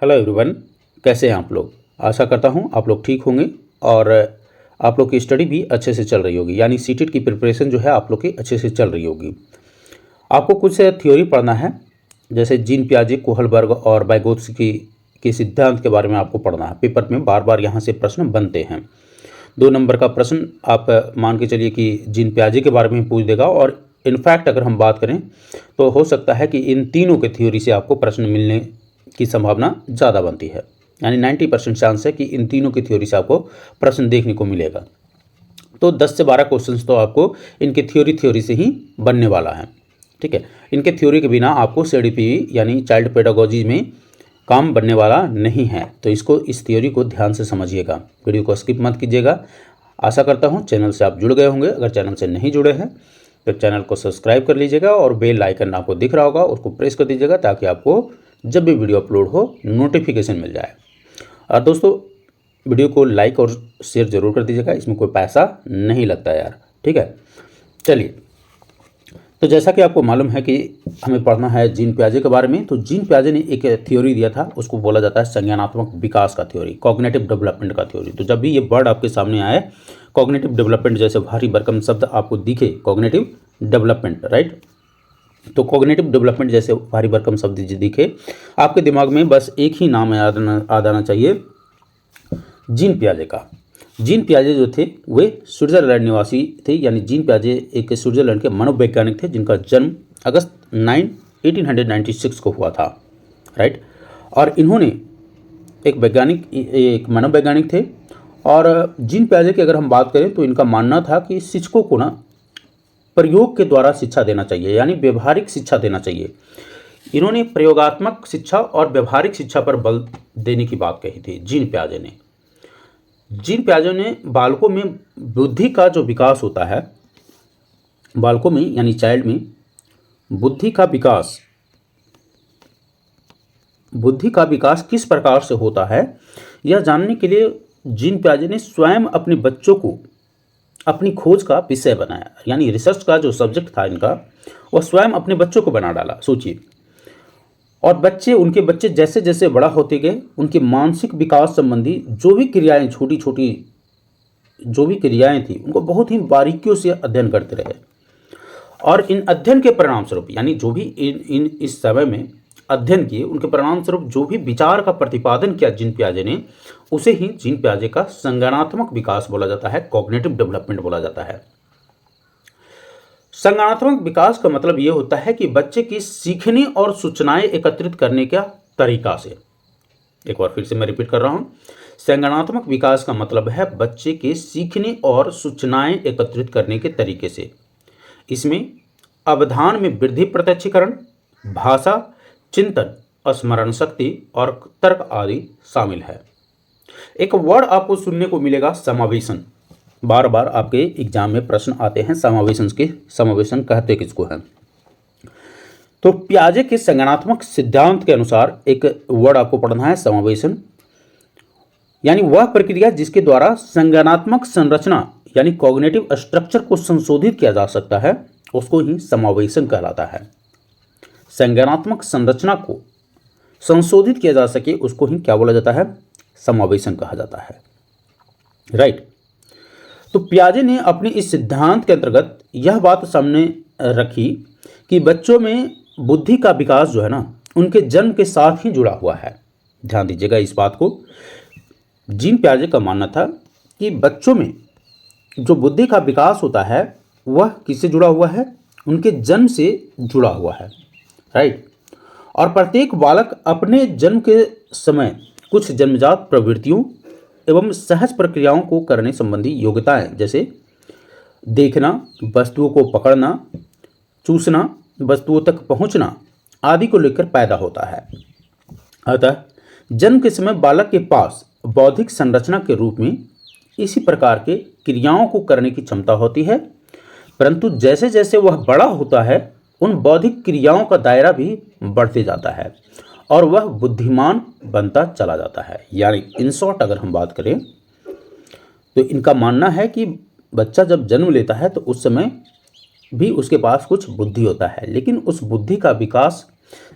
Hello everyone, कैसे हैं आप लोग। आशा करता हूं आप लोग ठीक होंगे और आप लोग की स्टडी भी अच्छे से चल रही होगी, यानी सीटेट की प्रिपरेशन जो है आप लोग की अच्छे से चल रही होगी। आपको कुछ थ्योरी पढ़ना है, जैसे जीन पियाजे, कोहलबर्ग और वाइगोत्स्की के सिद्धांत के बारे में आपको पढ़ना है। पेपर में बार बार यहाँ से प्रश्न बनते हैं। 2 नंबर का प्रश्न आप मान के चलिए कि जीन पियाजे के बारे में पूछ देगा, और इनफैक्ट अगर हम बात करें तो हो सकता है कि इन तीनों के थ्योरी से आपको प्रश्न मिलने की संभावना ज़्यादा बनती है, यानी 90% चांस है कि इन तीनों की थ्योरी से आपको प्रश्न देखने को मिलेगा। तो 10 से 12 क्वेश्चंस तो आपको इनके थ्योरी से ही बनने वाला है। ठीक है, इनके थ्योरी के बिना आपको सीडीपी यानी चाइल्ड पेडागोजी में काम बनने वाला नहीं है। तो इस थ्योरी को ध्यान से समझिएगा, वीडियो को स्किप मत कीजिएगा। आशा करता हूँ चैनल से आप जुड़ गए होंगे। अगर चैनल से नहीं जुड़े हैं तो चैनल को सब्सक्राइब कर लीजिएगा और बेल आइकन आपको दिख रहा होगा, उसको प्रेस कर दीजिएगा ताकि आपको जब भी वीडियो अपलोड हो नोटिफिकेशन मिल जाए। और दोस्तों, वीडियो को लाइक और शेयर जरूर कर दीजिएगा, इसमें कोई पैसा नहीं लगता यार। ठीक है, चलिए। तो जैसा कि आपको मालूम है कि हमें पढ़ना है जीन पियाजे के बारे में। तो जीन पियाजे ने एक थ्योरी दिया था, उसको बोला जाता है संज्ञानात्मक विकास का थ्योरी, कॉग्निटिव डेवलपमेंट का थ्योरी। तो जब भी ये वर्ड आपके सामने आए, कॉग्निटिव डेवलपमेंट जैसे भारी भरकम शब्द आपको दिखे, कॉग्निटिव डेवलपमेंट, राइट, तो कॉग्निटिव डेवलपमेंट जैसे भारी भरकम शब्द दिखे, आपके दिमाग में बस एक ही नाम याद आना चाहिए, जीन पियाजे का। जीन पियाजे जो थे वे स्विट्जरलैंड निवासी थे, यानी जीन पियाजे एक स्विट्जरलैंड के मनोवैज्ञानिक थे जिनका जन्म अगस्त 1896 को हुआ था, राइट। और इन्होंने एक मनोवैज्ञानिक थे। और जीन पियाजे की अगर हम बात करें तो इनका मानना था कि शिक्षकों को ना प्रयोग के द्वारा शिक्षा देना चाहिए, यानी व्यवहारिक शिक्षा देना चाहिए। इन्होंने प्रयोगात्मक शिक्षा और व्यवहारिक शिक्षा पर बल देने की बात कही थी जीन पियाजे ने बालकों में बुद्धि का जो विकास होता है, बालकों में यानी चाइल्ड में बुद्धि का विकास किस प्रकार से होता है, यह जानने के लिए जीन पियाजे ने स्वयं अपने बच्चों को अपनी खोज का विषय बनाया, यानी रिसर्च का जो सब्जेक्ट था इनका, वह स्वयं अपने बच्चों को बना डाला, सोचिए। और उनके बच्चे जैसे जैसे बड़ा होते गए, उनके मानसिक विकास संबंधी जो भी क्रियाएं, छोटी छोटी जो भी क्रियाएं थी, उनको बहुत ही बारीकियों से अध्ययन करते रहे। और इन अध्ययन के परिणाम स्वरूप, यानी जो भी इस समय में अध्ययन किए, उनके परिणाम स्वरूप जो भी विचार का प्रतिपादन किया जीन पियाजे ने, उसे ही जीन पियाजे का संज्ञानात्मक विकास बोला जाता है, कॉग्निटिव डेवलपमेंट बोला जाता है। संज्ञानात्मक विकास का मतलब यह होता है कि बच्चे की सीखने और सूचनाएं एकत्रित करने का तरीका से। एक बार फिर से मैं रिपीट कर रहा हूं, संज्ञानात्मक विकास का मतलब है बच्चे के सीखने और सूचनाएं एकत्रित करने के तरीके से। इसमें अवधान में वृद्धि, प्रत्यक्षीकरण, भाषा, चिंतन, स्मरण शक्ति और तर्क आदि शामिल है। एक वर्ड आपको सुनने को मिलेगा, समावेशन। बार बार आपके एग्जाम में प्रश्न आते हैं समावेशन कहते किसको हैं। तो पियाजे के संज्ञानात्मक सिद्धांत के अनुसार एक वर्ड आपको पढ़ना है, समावेशन, यानी वह प्रक्रिया जिसके द्वारा संज्ञानात्मक संरचना यानी कॉग्निटिव स्ट्रक्चर को संशोधित किया जा सकता है, उसको ही समावेशन कहलाता है। संज्ञानात्मक संरचना को संशोधित किया जा सके, उसको ही क्या बोला जाता है, समावेशन कहा जाता है, राइट। तो पियाजे ने अपने इस सिद्धांत के अंतर्गत यह बात सामने रखी कि बच्चों में बुद्धि का विकास जो है ना, उनके जन्म के साथ ही जुड़ा हुआ है। ध्यान दीजिएगा इस बात को। जीन पियाजे का मानना था कि बच्चों में जो बुद्धि का विकास होता है वह किससे जुड़ा हुआ है, उनके जन्म से जुड़ा हुआ है, राइट। और प्रत्येक बालक अपने जन्म के समय कुछ जन्मजात प्रवृत्तियों एवं सहज प्रक्रियाओं को करने संबंधी योग्यताएं, जैसे देखना, वस्तुओं को पकड़ना, चूसना, वस्तुओं तक पहुंचना आदि को लेकर पैदा होता है। अतः जन्म के समय बालक के पास बौद्धिक संरचना के रूप में इसी प्रकार के क्रियाओं को करने की क्षमता होती है, परंतु जैसे जैसे वह बड़ा होता है उन बौद्धिक क्रियाओं का दायरा भी बढ़ते जाता है और वह बुद्धिमान बनता चला जाता है। यानी इन शॉर्ट अगर हम बात करें तो इनका मानना है कि बच्चा जब जन्म लेता है तो उस समय भी उसके पास कुछ बुद्धि होता है, लेकिन उस बुद्धि का विकास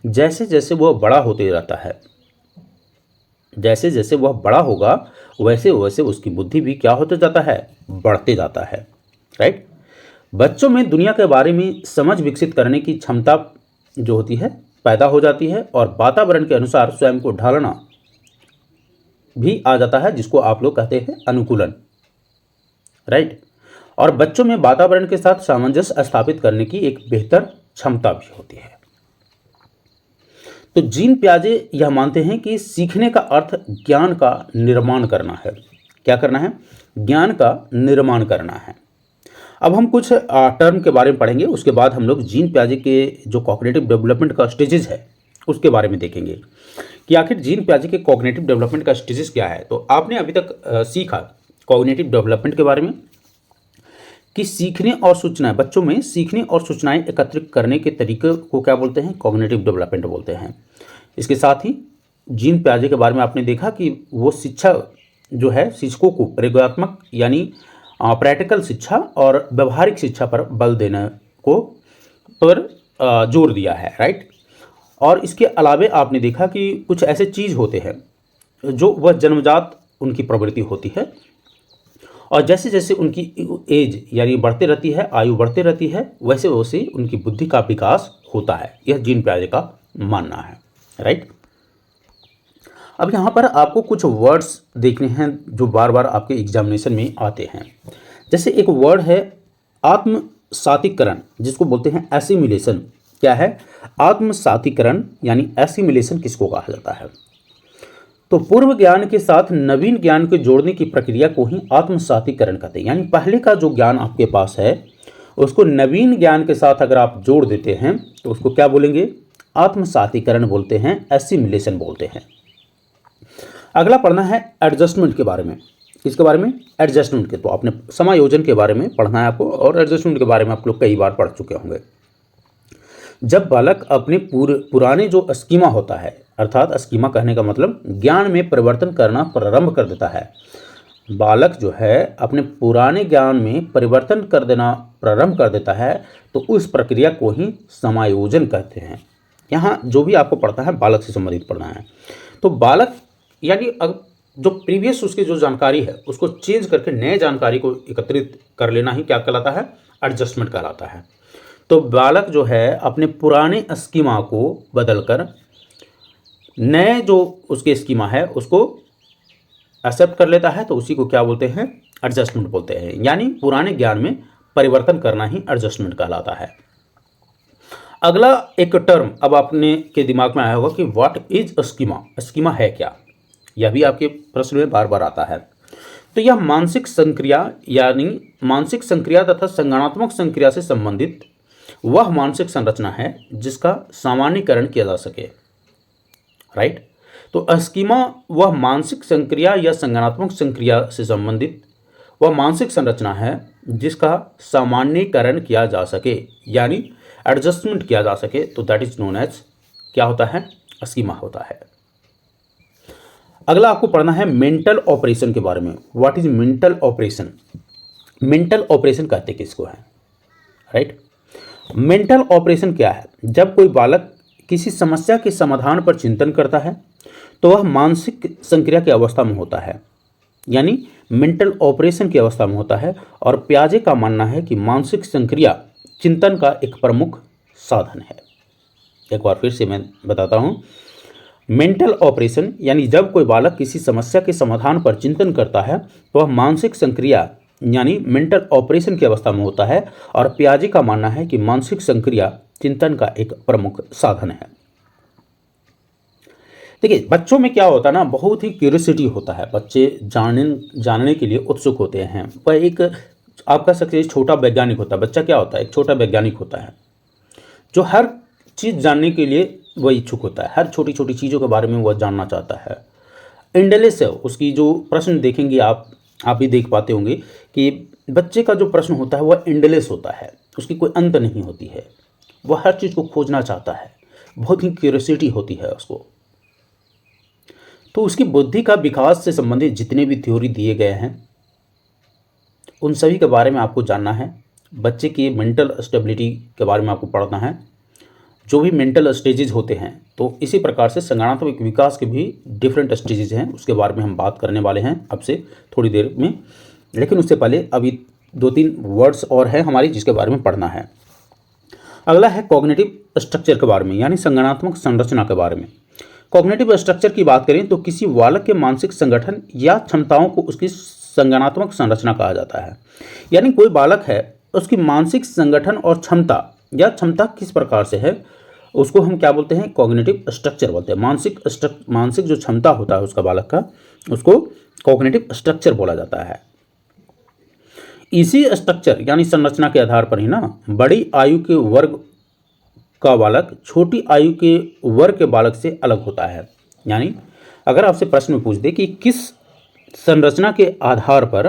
जैसे जैसे वह बड़ा होते रहता है जैसे जैसे वह बड़ा होगा वैसे वैसे उसकी बुद्धि भी क्या होते जाता है, बढ़ते जाता है। राइट। बच्चों में दुनिया के बारे में समझ विकसित करने की क्षमता जो होती है पैदा हो जाती है और वातावरण के अनुसार स्वयं को ढालना भी आ जाता है, जिसको आप लोग कहते हैं अनुकूलन। राइट। और बच्चों में वातावरण के साथ सामंजस्य स्थापित करने की एक बेहतर क्षमता भी होती है। तो जीन पियाजे यह मानते हैं कि सीखने का अर्थ ज्ञान का निर्माण करना है। क्या करना है? ज्ञान का निर्माण करना है। अब हम कुछ टर्म के बारे में पढ़ेंगे, उसके बाद हम लोग जीन पियाजे के जो कॉग्निटिव डेवलपमेंट का स्टेजेस है उसके बारे में देखेंगे कि आखिर जीन पियाजे के कॉग्निटिव डेवलपमेंट का स्टेजेस क्या है। तो आपने अभी तक सीखा कॉग्निटिव डेवलपमेंट के बारे में कि सीखने और सूचनाएं, बच्चों में सीखने और सूचनाएं एकत्रित करने के तरीके को क्या बोलते हैं? कॉग्निटिव डेवलपमेंट बोलते हैं। इसके साथ ही जीन पियाजे के बारे में आपने देखा कि वो शिक्षा जो है शिक्षकों को प्रयोगात्मक यानी प्रैक्टिकल शिक्षा और व्यवहारिक शिक्षा पर बल देने को पर जोर दिया है। राइट। और इसके अलावे आपने देखा कि कुछ ऐसे चीज़ होते हैं जो वह जन्मजात उनकी प्रवृत्ति होती है और जैसे जैसे उनकी एज यानी बढ़ते रहती है, आयु बढ़ते रहती है, वैसे वैसे उनकी बुद्धि का विकास होता है। यह जीन पियाजे का मानना है। राइट। अब यहाँ पर आपको कुछ वर्ड्स देखने हैं जो बार बार आपके एग्जामिनेशन में आते हैं। जैसे एक वर्ड है आत्मसातीकरण, जिसको बोलते हैं एसिमिलेशन। क्या है? आत्मसातीकरण यानी एसिमिलेशन किसको कहा जाता है? तो पूर्व ज्ञान के साथ नवीन ज्ञान को जोड़ने की प्रक्रिया को ही आत्मसातीकरण कहते हैं। यानी पहले का जो ज्ञान आपके पास है उसको नवीन ज्ञान के साथ अगर आप जोड़ देते हैं तो उसको क्या बोलेंगे? आत्मसातीकरण बोलते हैं, एसिमिलेशन बोलते हैं। अगला पढ़ना है एडजस्टमेंट के बारे में। किसके बारे में? एडजस्टमेंट के। तो आपने समायोजन के बारे में पढ़ना है आपको, और एडजस्टमेंट के बारे में आप लोग कई बार पढ़ चुके होंगे। जब बालक अपने पुराने जो स्कीमा होता है, अर्थात स्कीमा कहने का मतलब ज्ञान में परिवर्तन करना प्रारंभ कर देता है, बालक जो है अपने पुराने ज्ञान में परिवर्तन कर देना प्रारंभ कर देता है, तो उस प्रक्रिया को ही समायोजन कहते हैं। यहाँ जो भी आपको पढ़ता है बालक से संबंधित पढ़ना है। तो बालक यानी जो प्रीवियस उसकी जो जानकारी है उसको चेंज करके नए जानकारी को एकत्रित कर लेना ही क्या कहलाता है? एडजस्टमेंट कहलाता है। तो बालक जो है अपने पुराने स्कीमा को बदलकर नए जो उसके स्कीमा है उसको एक्सेप्ट कर लेता है, तो उसी को क्या बोलते हैं? एडजस्टमेंट बोलते हैं। यानी पुराने ज्ञान में परिवर्तन करना ही एडजस्टमेंट कहलाता है। अगला एक टर्म अब आपने के दिमाग में आया होगा कि व्हाट इज स्कीमा। स्कीमा है क्या? यह भी आपके प्रश्न में बार बार आता है। तो यह मानसिक संक्रिया यानी मानसिक संक्रिया तथा संज्ञानात्मक संक्रिया से संबंधित वह मानसिक संरचना है जिसका सामान्यीकरण किया जा सके। राइट। तो स्कीमा वह मानसिक संक्रिया या संज्ञानात्मक संक्रिया से संबंधित वह मानसिक संरचना है जिसका सामान्यीकरण किया जा सके, यानी एडजस्टमेंट किया जा सके। तो दैट इज नोन एज क्या होता है? स्कीमा होता है। अगला आपको पढ़ना है मेंटल ऑपरेशन के बारे में। What is mental operation? Mental operation कहते किसको है? राइट। मेंटल ऑपरेशन क्या है? जब कोई बालक किसी समस्या के समाधान पर चिंतन करता है तो वह मानसिक संक्रिया की अवस्था में होता है, यानी मेंटल ऑपरेशन की अवस्था में होता है। और पियाजे का मानना है कि मानसिक संक्रिया चिंतन का एक प्रमुख साधन है। एक बार फिर से मैं बताता हूं, मेंटल ऑपरेशन यानी जब कोई बालक किसी समस्या के समाधान पर चिंतन करता है तो वह मानसिक संक्रिया यानी मेंटल ऑपरेशन की अवस्था में होता है। और पियाजे का मानना है कि मानसिक संक्रिया चिंतन का एक प्रमुख साधन है। देखिए बच्चों में क्या होता है ना, बहुत ही क्यूरियोसिटी होता है। बच्चे जानने के लिए उत्सुक होते हैं। वह एक आप कह सकते हैं छोटा वैज्ञानिक होता है। बच्चा क्या होता है? एक छोटा वैज्ञानिक होता है जो हर चीज़ जानने के लिए वह इच्छुक होता है। हर छोटी छोटी चीज़ों के बारे में वह जानना चाहता है। इंटेलिजेंस है उसकी। जो प्रश्न देखेंगे आप भी देख पाते होंगे कि बच्चे का जो प्रश्न होता है वह इंटेलिजेंस होता है, उसकी कोई अंत नहीं होती है। वह हर चीज़ को खोजना चाहता है, बहुत ही क्यूरियोसिटी होती है उसको। तो उसकी बुद्धि का विकास से संबंधित जितने भी थ्योरी दिए गए हैं उन सभी के बारे में आपको जानना है। बच्चे की मेंटल स्टेबिलिटी के बारे में आपको पढ़ना है। जो भी मेंटल स्टेजेज होते हैं, तो इसी प्रकार से संज्ञानात्मक विकास के भी डिफरेंट स्टेजेज हैं, उसके बारे में हम बात करने वाले हैं अब से थोड़ी देर में। लेकिन उससे पहले अभी 2-3 वर्ड्स और हैं हमारी जिसके बारे में पढ़ना है। अगला है कॉग्निटिव स्ट्रक्चर के बारे में, यानी संज्ञानात्मक संरचना के बारे में। कॉग्निटिव स्ट्रक्चर की बात करें तो किसी बालक के मानसिक संगठन या क्षमताओं को उसकी संज्ञानात्मक संरचना कहा जाता है। यानी कोई बालक है, उसकी मानसिक संगठन और क्षमता किस प्रकार से है, उसको हम क्या बोलते हैं, कॉग्निटिव स्ट्रक्चर बोलते हैं। मानसिक जो क्षमता होता है उसका बालक का, उसको कॉग्निटिव स्ट्रक्चर बोला जाता है। इसी स्ट्रक्चर यानी संरचना के आधार पर ही ना बड़ी आयु के वर्ग का बालक छोटी आयु के वर्ग के बालक से अलग होता है। यानी अगर आपसे प्रश्न पूछ दे कि किस संरचना के आधार पर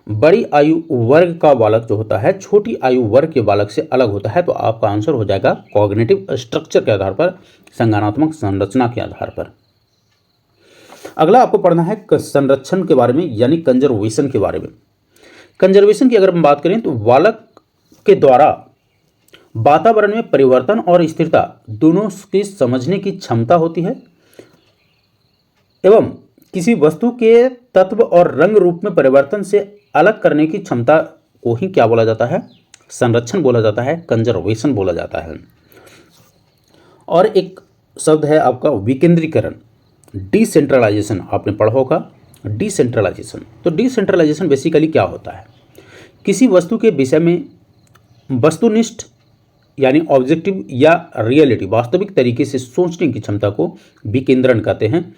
बड़ी आयु वर्ग का बालक जो होता है छोटी आयु वर्ग के बालक से अलग होता है, तो आपका आंसर हो जाएगा कॉग्निटिव स्ट्रक्चर के आधार पर, संज्ञानात्मक संरचना के आधार पर। अगला आपको पढ़ना है संरक्षण के बारे में, यानी कंजर्वेशन के बारे में। कंजर्वेशन की अगर हम बात करें तो बालक के द्वारा वातावरण में परिवर्तन और स्थिरता दोनों की समझने की क्षमता होती है, एवं किसी वस्तु के तत्व और रंग रूप में परिवर्तन से अलग करने की क्षमता को ही क्या बोला जाता है, संरक्षण बोला जाता है, कंजर्वेशन बोला जाता है। और एक शब्द है आपका विकेंद्रीकरण, डिसेंट्रलाइजेशन, आपने पढ़ा होगा डिसेंट्रलाइजेशन। तो डिसेंट्रलाइजेशन बेसिकली क्या होता है, किसी वस्तु के विषय में वस्तुनिष्ठ यानी ऑब्जेक्टिव या रियलिटी वास्तविक तरीके से सोचने की क्षमता को विकेंद्रण कहते हैं।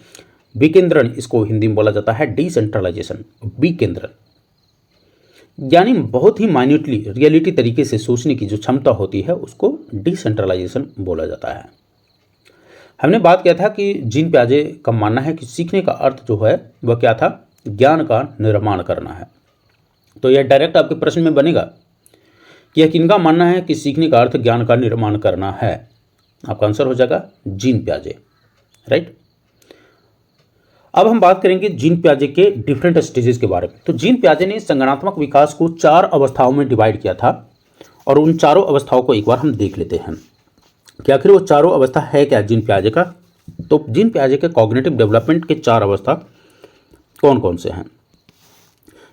विकेंद्रण इसको हिंदी में बोला जाता है डिसेंट्रलाइजेशन, विकेंद्रण। यानी बहुत ही माइन्यूटली रियलिटी तरीके से सोचने की जो क्षमता होती है उसको डिसेंट्रलाइजेशन बोला जाता है। हमने बात किया था कि जीन पियाजे का मानना है कि सीखने का अर्थ जो है वह क्या था, ज्ञान का निर्माण करना है। तो यह डायरेक्ट आपके प्रश्न में बनेगा कि यह किनका मानना है कि सीखने का अर्थ ज्ञान का निर्माण करना है। आपका आंसर हो जाएगा जीन पियाजे, राइट। अब हम बात करेंगे जीन पियाजे के डिफरेंट स्टेजेस के बारे में। तो जीन पियाजे ने संज्ञानात्मक विकास को 4 अवस्थाओं में डिवाइड किया था, और उन चारों अवस्थाओं को एक बार हम देख लेते हैं कि आखिर वो चारों अवस्था है क्या जीन पियाजे का। तो जीन पियाजे के कॉग्निटिव डेवलपमेंट के 4 अवस्था कौन कौन से हैं,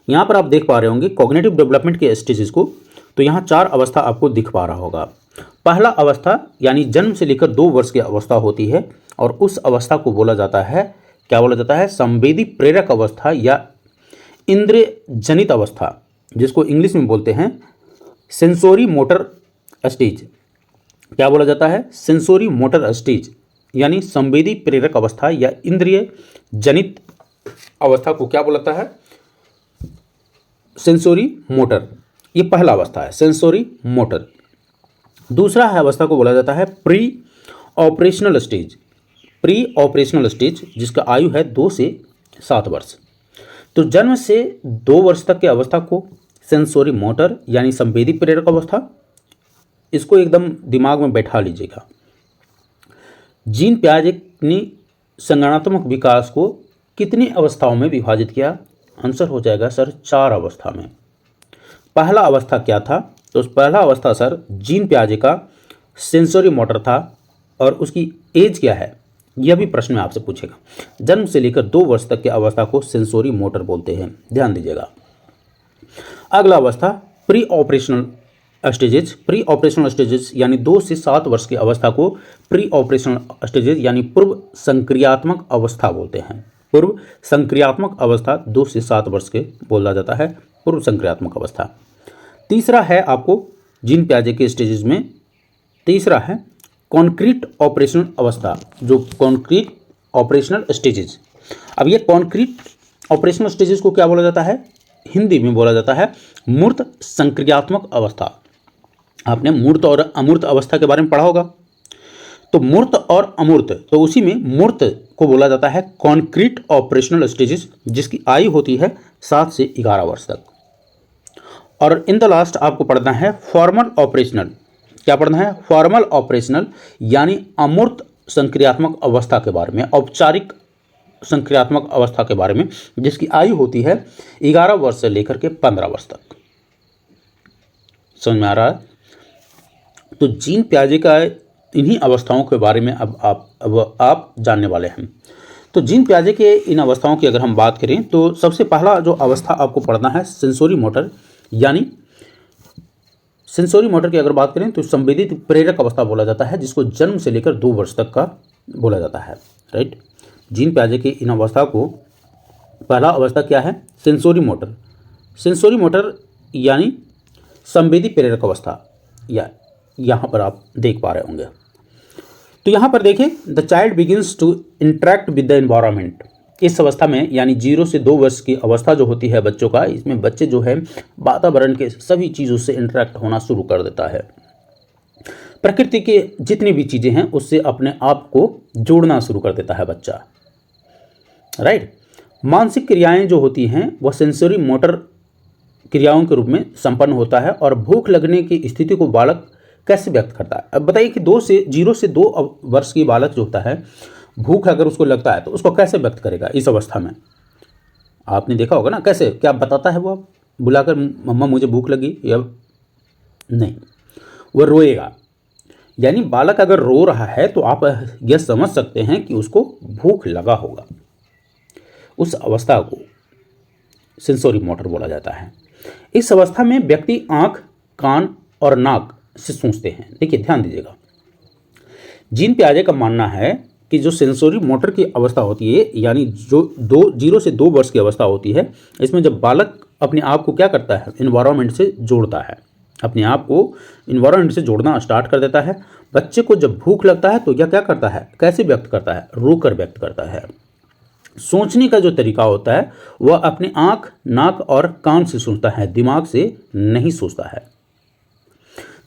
यहाँ पर आप देख पा रहे होंगे कॉग्निटिव डेवलपमेंट के स्टेजेस को। तो यहाँ 4 अवस्था आपको दिख पा रहा होगा। पहला अवस्था यानी जन्म से लेकर 2 वर्ष की अवस्था होती है, और उस अवस्था को बोला जाता है, क्या बोला जाता है, संवेदी प्रेरक अवस्था या इंद्रिय जनित अवस्था, जिसको इंग्लिश में बोलते हैं सेंसोरी मोटर स्टेज। क्या बोला जाता है, सेंसोरी मोटर स्टेज, यानी संवेदी प्रेरक अवस्था या इंद्रिय जनित अवस्था को क्या बोलता है, सेंसोरी मोटर। ये पहला अवस्था है, सेंसोरी मोटर। दूसरा है अवस्था को बोला जाता है pre operational stage. Pre operational stage जिसका आयु है 2 से 7 वर्ष। तो जन्म से 2 वर्ष तक की अवस्था को सेंसोरी मोटर यानी संवेदी प्रेरक अवस्था, इसको एकदम दिमाग में बैठा लीजिएगा। जीन पियाजे ने संज्ञानात्मक विकास को कितनी अवस्थाओं में विभाजित किया, आंसर हो जाएगा सर 4 अवस्था में। पहला अवस्था क्या था, तो पहला अवस्था सर जीन पियाजे का सेंसोरी मोटर था, और उसकी एज क्या है यह भी प्रश्न में आपसे पूछेगा। जन्म से लेकर 2 वर्ष तक की अवस्था को सेंसोरी मोटर बोलते हैं, ध्यान दीजिएगा। अगला अवस्था pre operational stages. Pre operational stages यानी 2 से 7 वर्ष की अवस्था को प्री ऑपरेशनल स्टेजेस यानी पूर्व संक्रियात्मक अवस्था बोलते हैं। पूर्व संक्रियात्मक अवस्था 2 से 7 वर्ष के बोला जाता है, पूर्व संक्रियात्मक अवस्था। तीसरा है आपको जीन पियाजे के स्टेजेस में, तीसरा है कॉन्क्रीट ऑपरेशनल अवस्था, जो कॉन्क्रीट ऑपरेशनल स्टेजेस। अब ये कॉन्क्रीट ऑपरेशनल स्टेजेस को क्या बोला जाता है, हिंदी में बोला जाता है मूर्त संक्रियात्मक अवस्था। आपने मूर्त और अमूर्त अवस्था के बारे में पढ़ा होगा। तो मूर्त और अमूर्त, तो उसी में मूर्त को बोला जाता है कॉन्क्रीट ऑपरेशनल स्टेजेस, जिसकी आयु होती है 7 से 11 वर्ष तक। और इन द लास्ट आपको पढ़ना है फॉर्मल ऑपरेशनल। क्या पढ़ना है, फॉर्मल ऑपरेशनल यानी अमूर्त संक्रियात्मक अवस्था के बारे में, औपचारिक संक्रियात्मक अवस्था के बारे में, जिसकी आयु होती है 11 वर्ष से लेकर के 15 वर्ष तक। समझ में आ रहा है। तो जीन पियाजे का इन्हीं अवस्थाओं के बारे में अब आप जानने वाले हैं। तो जीन पियाजे के इन अवस्थाओं की अगर हम बात करें तो सबसे पहला जो अवस्था आपको पढ़ना है सेंसोरी मोटर, यानी सेंसोरी मोटर की अगर बात करें तो संवेदी प्रेरक अवस्था बोला जाता है, जिसको जन्म से लेकर 2 वर्ष तक का बोला जाता है। राइट, जीन पियाजे की इन अवस्था को पहला अवस्था क्या है? Sensory motor. सेंसोरी मोटर यानी संवेदी प्रेरक अवस्था, या यहाँ पर आप देख पा रहे होंगे। तो यहाँ पर देखें, the child begins to interact with the environment. इस अवस्था में यानी 0 से 2 वर्ष की अवस्था जो होती है बच्चों का, इसमें बच्चे जो है वातावरण के सभी चीज़ों से इंटरेक्ट होना शुरू कर देता है। प्रकृति के जितनी भी चीज़ें हैं उससे अपने आप को जोड़ना शुरू कर देता है बच्चा। राइट, मानसिक क्रियाएं जो होती हैं वह सेंसरी मोटर क्रियाओं के रूप में संपन्न होता है। और भूख लगने की स्थिति को बालक कैसे व्यक्त करता है? अब बताइए कि 0 से 2 वर्ष की बालक जो होता है, भूख अगर उसको लगता है तो उसको कैसे व्यक्त करेगा इस अवस्था में? आपने देखा होगा ना, कैसे, क्या बताता है वो? अब बुलाकर मम्मा मुझे भूख लगी, या नहीं, वह रोएगा। यानी बालक अगर रो रहा है तो आप यह समझ सकते हैं कि उसको भूख लगा होगा। उस अवस्था को सेंसोरी मोटर बोला जाता है। इस अवस्था में व्यक्ति आँख, कान और नाक से सूंघते हैं। देखिए, ध्यान दीजिएगा, जीन पियाजे का मानना है कि जो सेंसोरी मोटर की अवस्था होती है, यानी जो 0 से 2 वर्ष की अवस्था होती है, इसमें जब बालक अपने आप को क्या करता है? इन्वायरमेंट से जोड़ता है, अपने आप को इन्वायरमेंट से जोड़ना स्टार्ट कर देता है। बच्चे को जब भूख लगता है तो यह क्या करता है? कैसे व्यक्त करता है? रोकर व्यक्त करता है। सोचने का जो तरीका होता है वह अपने आँख, नाक और कान से सोचता है, दिमाग से नहीं सोचता है।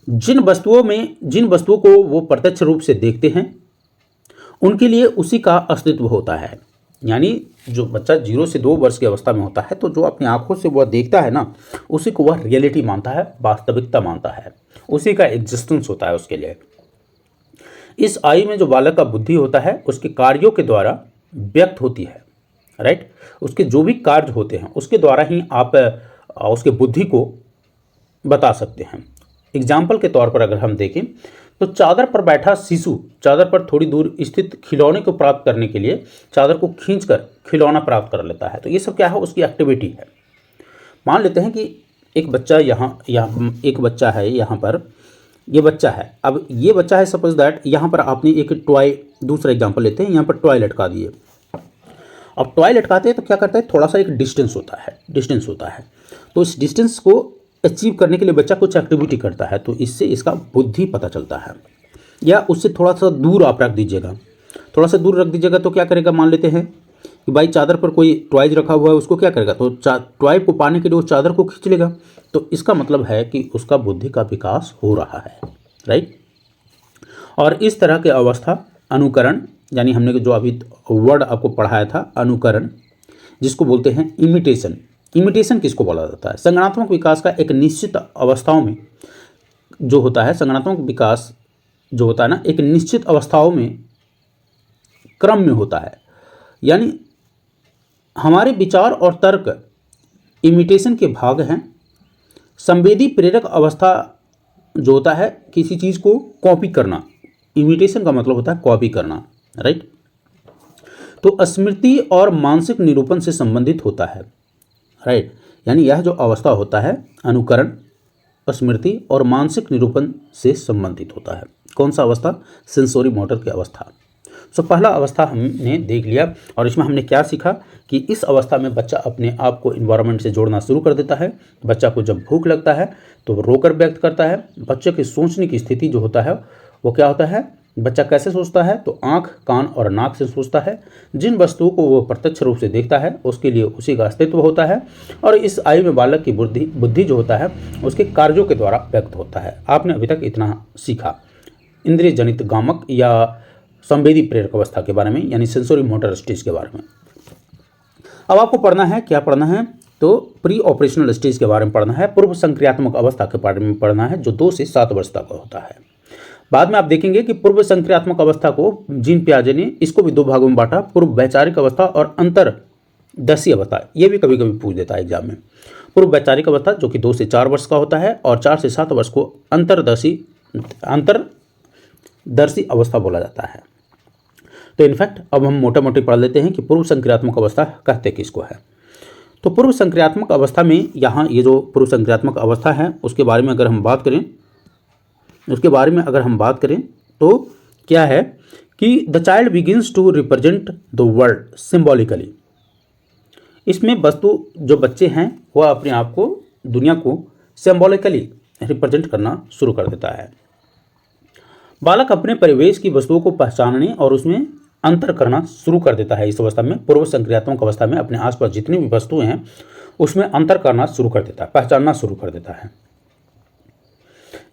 जिन वस्तुओं को वो प्रत्यक्ष रूप से देखते हैं उनके लिए उसी का अस्तित्व होता है। यानी जो बच्चा 0 से 2 वर्ष की अवस्था में होता है तो जो अपनी आंखों से वह देखता है ना, उसी को वह रियलिटी मानता है, वास्तविकता मानता है, उसी का एग्जिस्टेंस होता है उसके लिए। इस आयु में जो बालक का बुद्धि होता है उसके कार्यों के द्वारा व्यक्त होती है। राइट, उसके जो भी कार्य होते हैं उसके द्वारा ही आप उसके बुद्धि को बता सकते हैं। एग्जाम्पल के तौर पर अगर हम देखें तो चादर पर बैठा शिशु चादर पर थोड़ी दूर स्थित खिलौने को प्राप्त करने के लिए चादर को खींचकर खिलौना प्राप्त कर लेता है। तो ये सब क्या है? उसकी एक्टिविटी है। मान लेते हैं कि एक बच्चा यहाँ एक बच्चा है, यहाँ पर ये बच्चा है। अब ये बच्चा है, सपोज दैट यहाँ पर आपने एक टॉय, दूसरा एग्जाम्पल लेते हैं, यहाँ पर टॉय लटका दिए। अब टॉय लटकाते हैं तो क्या करता है? थोड़ा सा एक डिस्टेंस होता है। तो इस डिस्टेंस को अचीव करने के लिए बच्चा कुछ एक्टिविटी करता है, तो इससे इसका बुद्धि पता चलता है। या उससे थोड़ा सा दूर आप रख दीजिएगा, तो क्या करेगा? मान लेते हैं कि भाई चादर पर कोई टॉयज रखा हुआ है, उसको क्या करेगा? तो टॉय को पाने के लिए वो चादर को खींच लेगा। तो इसका मतलब है कि उसका बुद्धि का विकास हो रहा है। राइट, और इस तरह के अवस्था अनुकरण, यानी हमने जो अभी वर्ड आपको पढ़ाया था अनुकरण, जिसको बोलते हैं इमिटेशन। इमिटेशन किसको बोला जाता है? संज्ञानात्मक विकास का एक निश्चित अवस्थाओं में जो होता है, संज्ञानात्मक विकास जो होता है ना, एक निश्चित अवस्थाओं में क्रम में होता है। यानी हमारे विचार और तर्क इमिटेशन के भाग हैं। संवेदी प्रेरक अवस्था जो होता है किसी चीज़ को कॉपी करना, इमिटेशन का मतलब होता है कॉपी करना। राइट, तो स्मृति और मानसिक निरूपण से संबंधित होता है। राइट, यानी यह जो अवस्था होता है अनुकरण, स्मृति और मानसिक निरूपण से संबंधित होता है। कौन सा अवस्था? सेंसोरी मोटर की अवस्था। सो पहला अवस्था हमने देख लिया, और इसमें हमने क्या सीखा कि इस अवस्था में बच्चा अपने आप को इन्वायरमेंट से जोड़ना शुरू कर देता है। बच्चा को जब भूख लगता है तो वो रोकर व्यक्त करता है। बच्चे की सोचने की स्थिति जो होता है वो क्या होता है? बच्चा कैसे सोचता है? तो आँख, कान और नाक से सोचता है। जिन वस्तुओं को वो प्रत्यक्ष रूप से देखता है उसके लिए उसी का अस्तित्व होता है। और इस आयु में बालक की बुद्धि जो होता है उसके कार्यों के द्वारा व्यक्त होता है। आपने अभी तक इतना सीखा इंद्रिय जनित गामक या संवेदी प्रेरक अवस्था के बारे में, यानी सेंसोरी मोटर स्टेज के बारे में। अब आपको पढ़ना है, क्या पढ़ना है? तो प्री ऑपरेशनल स्टेज के बारे में पढ़ना है, पूर्व संक्रियात्मक अवस्था के बारे में पढ़ना है, जो 2 से 7 वर्ष तक होता है। बाद में आप देखेंगे कि पूर्व संक्रियात्मक अवस्था को जीन पियाजे ने इसको भी 2 भागों में बांटा, पूर्व वैचारिक अवस्था और अंतरदर्शी अवस्था। ये भी कभी कभी पूछ देता है एग्जाम में। पूर्व वैचारिक अवस्था जो कि 2 से 4 वर्ष का होता है, और 4 से 7 वर्ष को दर्शी अवस्था बोला जाता है। तो इनफैक्ट अब हम मोटा मोटी पढ़ लेते हैं कि पूर्व संक्रियात्मक अवस्था कहते किसको है। तो पूर्व संक्रियात्मक अवस्था में यहाँ ये जो पूर्व संक्रियात्मक अवस्था है उसके बारे में अगर हम बात करें तो क्या है कि the child begins to represent the world symbolically. इसमें वस्तु जो बच्चे हैं वह अपने आप को, दुनिया को सिम्बॉलिकली रिप्रेजेंट करना शुरू कर देता है। बालक अपने परिवेश की वस्तुओं को पहचानने और उसमें अंतर करना शुरू कर देता है। इस अवस्था में, पूर्व संक्रियात्मक अवस्था में, अपने आसपास जितनी भी वस्तुएं हैं उसमें अंतर करना शुरू कर देता है, पहचानना शुरू कर देता है।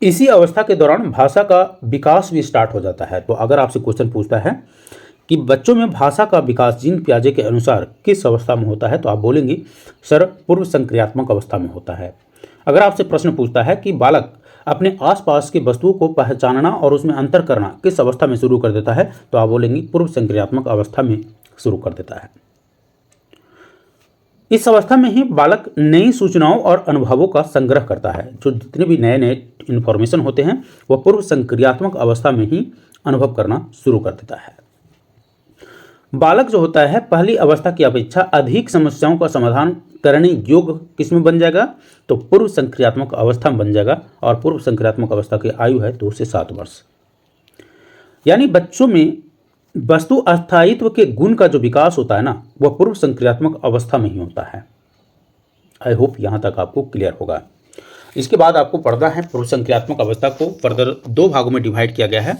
इसी अवस्था के दौरान भाषा का विकास भी स्टार्ट हो जाता है। तो अगर आपसे क्वेश्चन पूछता है कि बच्चों में भाषा का विकास जीन पियाजे के अनुसार किस अवस्था में होता है, तो आप बोलेंगे सर पूर्व संक्रियात्मक अवस्था में होता है। अगर आपसे प्रश्न पूछता है कि बालक अपने आसपास की वस्तुओं को पहचानना और उसमें अंतर करना किस अवस्था में शुरू कर देता है, तो आप बोलेंगे पूर्व संक्रियात्मक अवस्था में शुरू कर देता है। इस अवस्था में ही बालक नई सूचनाओं और अनुभवों का संग्रह करता है। जो जितने भी नए नए इन्फॉर्मेशन होते हैं वह पूर्व संक्रियात्मक अवस्था में ही अनुभव करना शुरू कर देता है। बालक जो होता है पहली अवस्था की अपेक्षा अधिक समस्याओं का समाधान करने योग्य किसमें बन जाएगा, तो पूर्व संक्रियात्मक अवस्था में बन जाएगा। और पूर्व संक्रियात्मक अवस्था की आयु है 2 से 7 वर्ष। यानी बच्चों में वस्तु अस्थायित्व के गुण का जो विकास होता है ना, वह पूर्व संक्रियात्मक अवस्था में ही होता है। आई होप यहाँ तक आपको क्लियर होगा। इसके बाद आपको पढ़ना है पूर्व संक्रियात्मक अवस्था को फर्दर 2 भागों में डिवाइड किया गया है।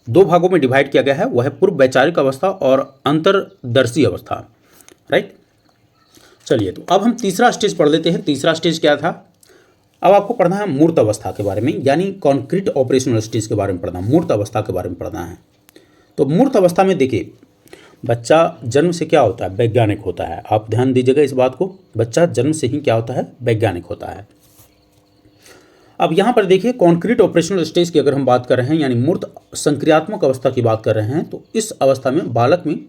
2 भागों में डिवाइड किया गया है, वह है पूर्व वैचारिक अवस्था और अंतरदर्शी अवस्था। राइट, चलिए तो अब हम तीसरा स्टेज पढ़ लेते हैं। तीसरा स्टेज क्या था, अब आपको पढ़ना है मूर्त अवस्था के बारे में, यानी कॉन्क्रीट ऑपरेशनल स्टेज के बारे में पढ़ना, मूर्त अवस्था के बारे में पढ़ना है। तो मूर्त अवस्था में देखिए, बच्चा जन्म से क्या होता है, वैज्ञानिक होता है। आप ध्यान दीजिएगा इस बात को, बच्चा जन्म से ही क्या होता है, वैज्ञानिक होता है। अब यहाँ पर देखिए कॉन्क्रीट ऑपरेशनल स्टेज की अगर हम बात कर रहे हैं, यानी मूर्त संक्रियात्मक अवस्था की बात कर रहे हैं, तो इस अवस्था में बालक में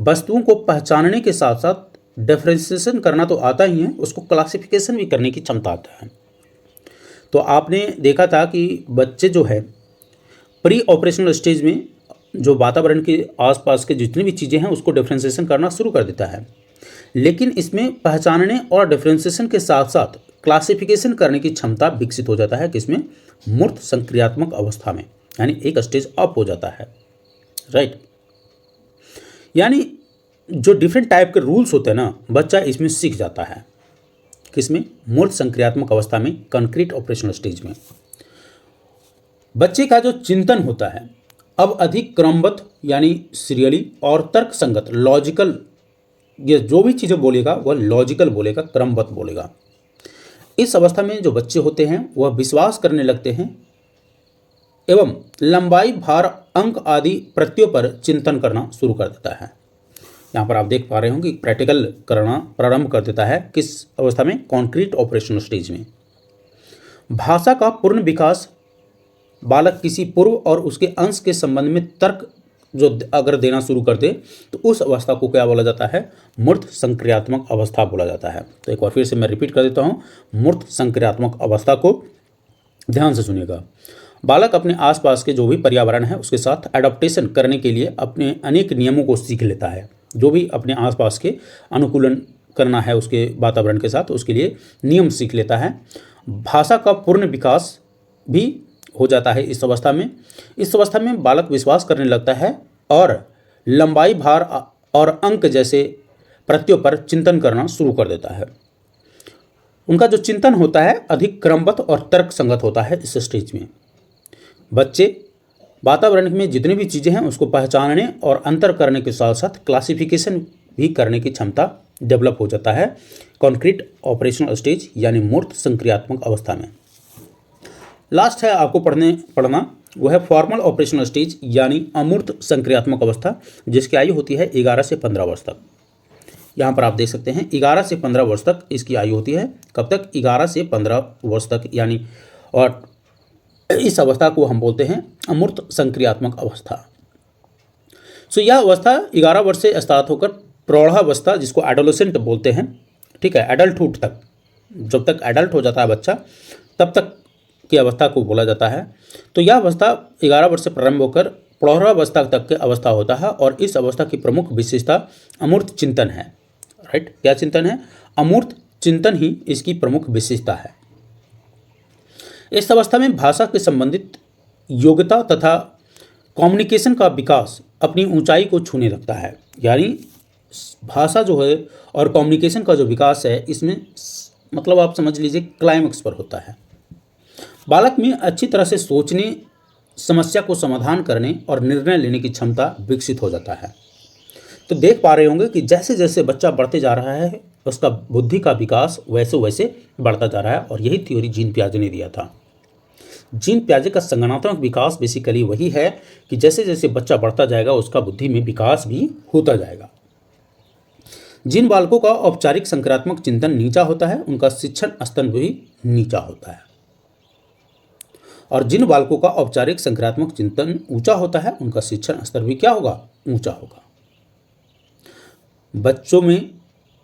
वस्तुओं को पहचानने के साथ साथ डिफरेंशिएशन करना तो आता ही है, उसको क्लासिफिकेशन भी करने की क्षमता आता है। तो आपने देखा था कि बच्चे जो है प्री ऑपरेशनल स्टेज में जो वातावरण के आसपास के जितनी भी चीज़ें हैं उसको डिफरेंशिएशन करना शुरू कर देता है, लेकिन इसमें पहचानने और डिफरेंशिएशन के साथ साथ क्लासिफिकेशन करने की क्षमता विकसित हो जाता है किसमें, मूर्त संक्रियात्मक अवस्था में, यानी एक स्टेज अप हो जाता है। राइट, यानी जो डिफरेंट टाइप के रूल्स होते हैं ना, बच्चा इसमें सीख जाता है किसमें, मूर्त संक्रियात्मक अवस्था में, कॉन्क्रीट ऑपरेशनल स्टेज में। बच्चे का जो चिंतन होता है अब अधिक क्रमबद्ध यानी सीरियली और तर्क संगत लॉजिकल, ये जो भी चीज़ें बोलेगा वह लॉजिकल बोलेगा, क्रमबद्ध बोलेगा। इस अवस्था में जो बच्चे होते हैं वह विश्वास करने लगते हैं एवं लंबाई, भार, अंक आदि प्रत्ययों पर चिंतन करना शुरू कर देता है। यहाँ पर आप देख पा रहे होंगे कि प्रैक्टिकल करना प्रारंभ कर देता है किस अवस्था में, कॉन्क्रीट ऑपरेशनल स्टेज में। भाषा का पूर्ण विकास, बालक किसी पूर्व और उसके अंश के संबंध में तर्क जो अगर देना शुरू कर दे तो उस अवस्था को क्या बोला जाता है, मूर्त संक्रियात्मक अवस्था बोला जाता है। तो एक बार फिर से मैं रिपीट कर देता हूँ, मूर्त संक्रियात्मक अवस्था को ध्यान से सुनिएगा। बालक अपने आसपास के जो भी पर्यावरण है उसके साथ एडाप्टेशन करने के लिए अपने अनेक नियमों को सीख लेता है। जो भी अपने आसपास के अनुकूलन करना है उसके वातावरण के साथ, उसके लिए नियम सीख लेता है। भाषा का पूर्ण विकास भी हो जाता है इस अवस्था में। इस अवस्था में बालक विश्वास करने लगता है और लंबाई, भार और अंक जैसे प्रत्ययों पर चिंतन करना शुरू कर देता है। उनका जो चिंतन होता है अधिक क्रमबद्ध और तर्क संगत होता है इस स्टेज में। बच्चे वातावरण में जितनी भी चीज़ें हैं उसको पहचानने और अंतर करने के साथ साथ क्लासिफिकेशन भी करने की क्षमता डेवलप हो जाता है कॉन्क्रीट ऑपरेशनल स्टेज यानी मूर्त संक्रियात्मक अवस्था में। लास्ट है आपको पढ़ना वो है फॉर्मल ऑपरेशनल स्टेज यानी अमूर्त संक्रियात्मक अवस्था, जिसकी आयु होती है 11 से 15 वर्ष तक। यहाँ पर आप देख सकते हैं 11 से 15 वर्ष तक इसकी आयु होती है। कब तक? 11 से 15 वर्ष तक, यानी और इस अवस्था को हम बोलते हैं अमूर्त संक्रियात्मक अवस्था। सो यह अवस्था 11 वर्ष से स्टार्ट होकर प्रौढ़ावस्था, जिसको एडोलेसेंट बोलते हैं, ठीक है, एडल्टहुड तक, जब तक एडल्ट हो जाता है बच्चा तब तक की अवस्था को बोला जाता है। तो यह अवस्था 11 वर्ष से प्रारंभ होकर प्रौढ़ावस्था तक की अवस्था होता है और इस अवस्था की प्रमुख विशेषता अमूर्त चिंतन है। राइट, क्या चिंतन है? अमूर्त चिंतन ही इसकी प्रमुख विशेषता है। इस अवस्था में भाषा के संबंधित योग्यता तथा कम्युनिकेशन का विकास अपनी ऊंचाई को छूने लगता है। यानी भाषा जो है और कम्युनिकेशन का जो विकास है, इसमें मतलब आप समझ लीजिए क्लाइमेक्स पर होता है। बालक में अच्छी तरह से सोचने, समस्या को समाधान करने और निर्णय लेने की क्षमता विकसित हो जाता है। तो देख पा रहे होंगे कि जैसे जैसे बच्चा बढ़ते जा रहा है उसका बुद्धि का विकास वैसे वैसे बढ़ता जा रहा है, और यही थ्योरी जीन पियाजे ने दिया था। जीन पियाजे का संज्ञानात्मक विकास बेसिकली वही है कि जैसे जैसे बच्चा बढ़ता जाएगा उसका बुद्धि में विकास भी होता जाएगा। जिन बालकों का औपचारिक संक्रियात्मक चिंतन नीचा होता है उनका शिक्षण स्तर भी नीचा होता है, और जिन बालकों का औपचारिक संक्रियात्मक चिंतन ऊंचा होता है उनका शिक्षण स्तर भी क्या होगा? ऊंचा होगा। बच्चों में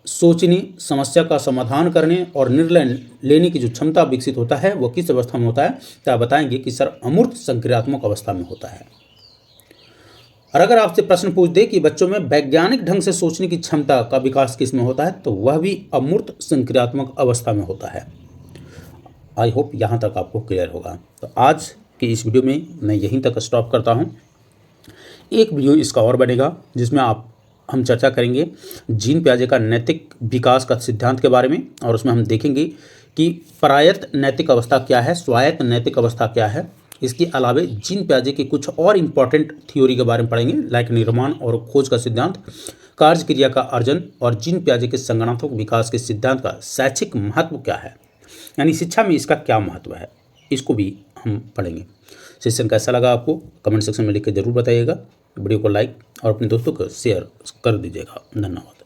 सोचने, समस्या का समाधान करने और निर्णय लेने की जो क्षमता विकसित होता है वो किस अवस्था में होता है? तो आप बताएंगे कि सर अमूर्त संक्रियात्मक अवस्था में होता है। और अगर आपसे प्रश्न पूछ दे कि बच्चों में वैज्ञानिक ढंग से सोचने की क्षमता का विकास किस में होता है, तो वह भी अमूर्त संक्रियात्मक अवस्था में होता है। आई होप यहाँ तक आपको क्लियर होगा। तो आज की इस वीडियो में मैं यहीं तक स्टॉप करता हूँ। एक वीडियो इसका और बनेगा जिसमें हम चर्चा करेंगे जीन पियाजे का नैतिक विकास का सिद्धांत के बारे में, और उसमें हम देखेंगे कि परायत्त नैतिक अवस्था क्या है, स्वायत्त नैतिक अवस्था क्या है। इसके अलावे जीन पियाजे के कुछ और इम्पॉर्टेंट थ्योरी के बारे में पढ़ेंगे, लाइक निर्माण और खोज का सिद्धांत, कार्य क्रिया का अर्जन, और जीन पियाजे के संज्ञानात्मक विकास के सिद्धांत का शैक्षिक महत्व क्या है, यानी शिक्षा में इसका क्या महत्व है, इसको भी हम पढ़ेंगे। सेशन कैसा लगा आपको कमेंट सेक्शन में लिख के जरूर बताइएगा। वीडियो को लाइक और अपने दोस्तों को शेयर कर दीजिएगा। धन्यवाद।